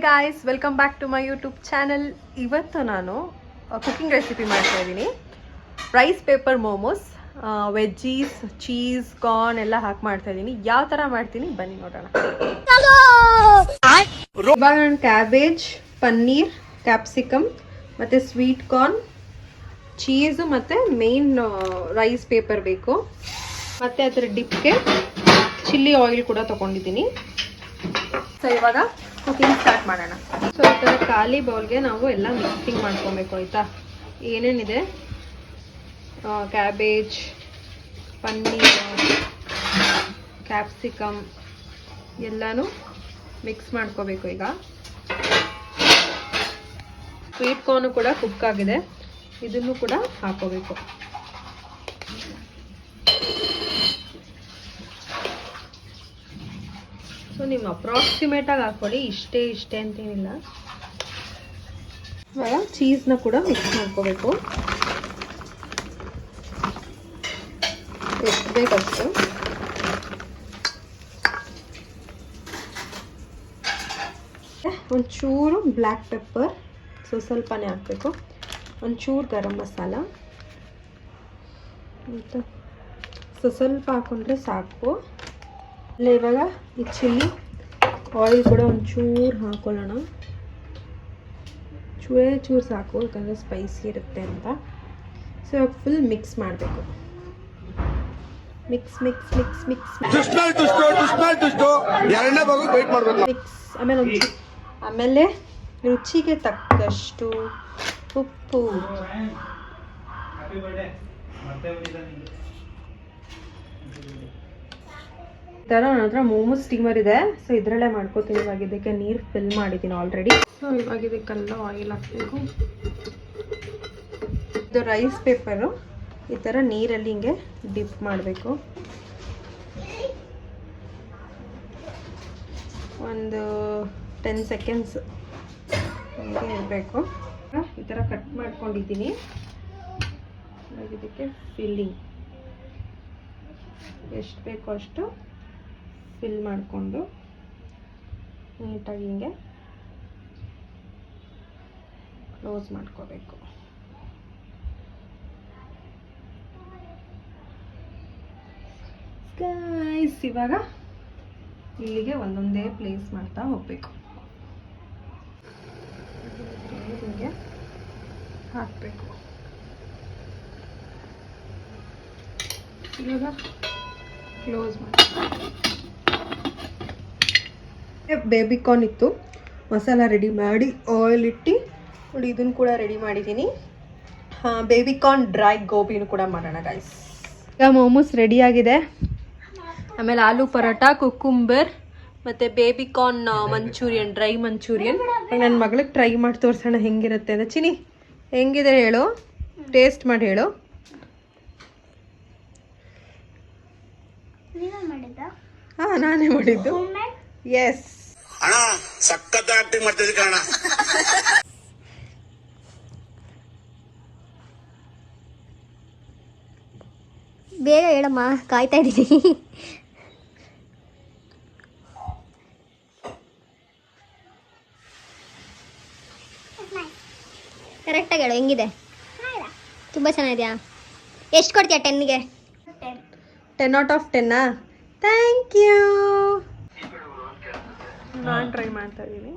Guys, welcome back to my YouTube channel. ಇವತ್ತು ನಾನು cooking recipe ಮಾಡ್ತಾ ಇದ್ದೀನಿ. Rice paper momos, veggies, cheese, corn ಎಲ್ಲ ಹಾಕಿ ಮಾಡ್ತಾ ಇದ್ದೀನಿ. ಯಾವ ಥರ ಮಾಡ್ತೀನಿ ಬನ್ನಿ ನೋಡೋಣ. ಇವಾಗ ನಾನು ಕ್ಯಾಬೇಜ್, ಪನ್ನೀರ್, ಕ್ಯಾಪ್ಸಿಕಮ್ ಮತ್ತು ಸ್ವೀಟ್ ಕಾರ್ನ್, ಚೀಸು ಮತ್ತು ಮೇನ್ ರೈಸ್ ಪೇಪರ್ ಬೇಕು. ಮತ್ತು ಅದರ ಡಿಪ್ಗೆ ಚಿಲ್ಲಿ ಆಯಿಲ್ ಕೂಡ ತೊಗೊಂಡಿದ್ದೀನಿ. ಸೊ ಇವಾಗ ಕುಕಿಂಗ್ ಸ್ಟಾರ್ಟ್ ಮಾಡೋಣ. ಸೊ ಈ ಥರ ಖಾಲಿ ಬೌಲ್ಗೆ ನಾವು ಎಲ್ಲ ಮಿಕ್ಸಿಂಗ್ ಮಾಡ್ಕೊಬೇಕು, ಆಯಿತಾ? ಏನೇನಿದೆ ಕ್ಯಾಬೇಜ್, ಪನ್ನೀರ್, ಕ್ಯಾಪ್ಸಿಕಮ್ ಎಲ್ಲನೂ ಮಿಕ್ಸ್ ಮಾಡ್ಕೋಬೇಕು. ಈಗ ಸ್ವೀಟ್ ಕಾರ್ನು ಕೂಡ ಕುಕ್ ಆಗಿದೆ, ಇದನ್ನು ಕೂಡ ಹಾಕೋಬೇಕು. ಸೊ ನಿಮ್ಮ ಅಪ್ರಾಕ್ಸಿಮೇಟಾಗಿ ಹಾಕ್ಕೊಳ್ಳಿ, ಇಷ್ಟೇ ಅಂತೇನಿಲ್ಲ. ಇವಾಗ ಚೀಸ್ನ ಕೂಡ ಮಿಕ್ಸ್ ಮಾಡ್ಕೋಬೇಕು, ಎಷ್ಟು ಬೇಕಷ್ಟು. ಒಂಚೂರು ಬ್ಲ್ಯಾಕ್ ಪೆಪ್ಪರ್, ಸ್ವಲ್ಪನೇ ಹಾಕಬೇಕು. ಒಂಚೂರು ಗರಂ ಮಸಾಲ ಮತ್ತು ಸ್ವಲ್ಪ ಹಾಕೊಂಡ್ರೆ ಸಾಕು. ಅಲ್ಲೇ ಇವಾಗ ಈ ಚಿಲ್ಲಿ ಆಯಿಲ್ ಕೂಡ ಒಂಚೂರು ಹಾಕೊಳ್ಳೋಣ. ಚೂರು ಸಾಕು, ಯಾಕಂದರೆ ಸ್ಪೈಸಿ ಇರುತ್ತೆ ಅಂತ. ಸೊ ಇವಾಗ ಫುಲ್ ಮಿಕ್ಸ್ ಮಾಡಬೇಕು. ಮಿಕ್ಸ್ ಆಮೇಲೆ ರುಚಿಗೆ ತಕ್ಕಷ್ಟು ಉಪ್ಪು. ಈ ಥರ ನನ್ನ ಹತ್ರ ಮೋಮೋಸ್ ಸ್ಟೀಮರ್ ಇದೆ, ಸೊ ಇದರಲ್ಲೇ ಮಾಡ್ಕೋತೀನಿ. ಇವಾಗ ಇದಕ್ಕೆ ನೀರು ಫಿಲ್ ಮಾಡಿದ್ದೀನಿ ಆಲ್ರೆಡಿ. ಸೊ ಇವಾಗ ಇದಕ್ಕೆಲ್ಲ ಆಯಿಲ್ ಹಾಕಬೇಕು. ಇದು ರೈಸ್ ಪೇಪರು ಈ ಥರ ನೀರಲ್ಲಿ ಹಿಂಗೆ ಡಿಪ್ ಮಾಡಬೇಕು. ಒಂದು 10 ಸೆಕೆಂಡ್ಸ್ ಹಿಂಗೆ ಇರಬೇಕು. ಈ ಥರ ಕಟ್ ಮಾಡ್ಕೊಂಡಿದ್ದೀನಿ. ಇದಕ್ಕೆ ಫಿಲ್ಲಿಂಗ್ ಎಷ್ಟು ಬೇಕೋ ಅಷ್ಟು ಫಿಲ್ ಮಾಡಿಕೊಂಡು ನೀಟಾಗಿ ಹಿಂಗೆ ಕ್ಲೋಸ್ ಮಾಡ್ಕೋಬೇಕು. ಗೈಸ್, ಇವಾಗ ಇಲ್ಲಿಗೆ ಒಂದೊಂದೇ ಪ್ಲೇಸ್ ಮಾಡ್ತಾ ಹೋಗಬೇಕು. ಹಿಂಗೆ ಹಾಕಬೇಕು. ಇವಾಗ ಕ್ಲೋಸ್ ಮಾಡಿ. ಬೇಬಿಕಾರ್ನ್ ಇತ್ತು, ಮಸಾಲ ರೆಡಿ ಮಾಡಿ ಆಯಿಲ್ ಇಟ್ಟು ನೋಡಿ, ಇದನ್ನು ಕೂಡ ರೆಡಿ ಮಾಡಿದ್ದೀನಿ. ಬೇಬಿಕಾರ್ನ್ ಡ್ರೈ ಗೋಬಿನೂ ಕೂಡ ಮಾಡೋಣ ಗೈಸ್. ಈಗ ಮೋಮೋಸ್ ರೆಡಿ ಆಗಿದೆ. ಆಮೇಲೆ ಆಲೂ ಪರೋಟ, ಕುಕ್ಕುಂಬರ್ ಮತ್ತು ಬೇಬಿಕಾರ್ನ್ ಮಂಚೂರಿಯನ್, ಡ್ರೈ ಮಂಚೂರಿಯನ್. ನನ್ನ ಮಗಳಿಗೆ ಟ್ರೈ ಮಾಡಿ ತೋರಿಸೋಣ ಹೆಂಗಿರುತ್ತೆ ಅಂತ. ಚಿನಿ, ಹೆಂಗಿದೆ ಹೇಳು, ಟೇಸ್ಟ್ ಮಾಡಿ ಹೇಳು. ಹಾಂ, ನಾನೇ ಮಾಡಿದ್ದು. ಎಸ್, ಸಖತ್ ಆಕ್ಟಿಂಗ್ ಮಾಡ್ತಿದ್ದೆ ಕಾರಣ. ಬೇಗ ಹೇಳಮ್ಮ, ಕಾಯ್ತಾ ಇದ್ದೀನಿ. ಕರೆಕ್ಟಾಗಿ ಹೇಳು, ಹೆಂಗಿದೆ? ತುಂಬ ಚೆನ್ನಾಗಿದೆಯಾ? ಎಷ್ಟು ಕೊಡ್ತೀಯಾ 10ಗೆ? 10 ಔಟ್ ಆಫ್ 10. Thank you. ನಾನು ಟ್ರೈ ಮಾಡ್ತಾ ಇದ್ದೀನಿ.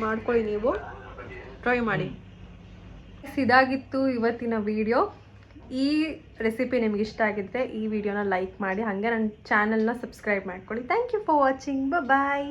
ಮಾಡ್ಕೊಳ್ಳಿ, ನೀವು ಟ್ರೈ ಮಾಡಿ. ಇದಾಗಿತ್ತು ಇವತ್ತಿನ ವಿಡಿಯೋ. ಈ ರೆಸಿಪಿ ನಿಮ್ಗೆ ಇಷ್ಟ ಆಗಿದ್ರೆ ಈ ವಿಡಿಯೋನ ಲೈಕ್ ಮಾಡಿ, ಹಾಗೆ ನನ್ನ ಚಾನಲ್ನ ಸಬ್ಸ್ಕ್ರೈಬ್ ಮಾಡ್ಕೊಳ್ಳಿ. Thank you for watching. Bye.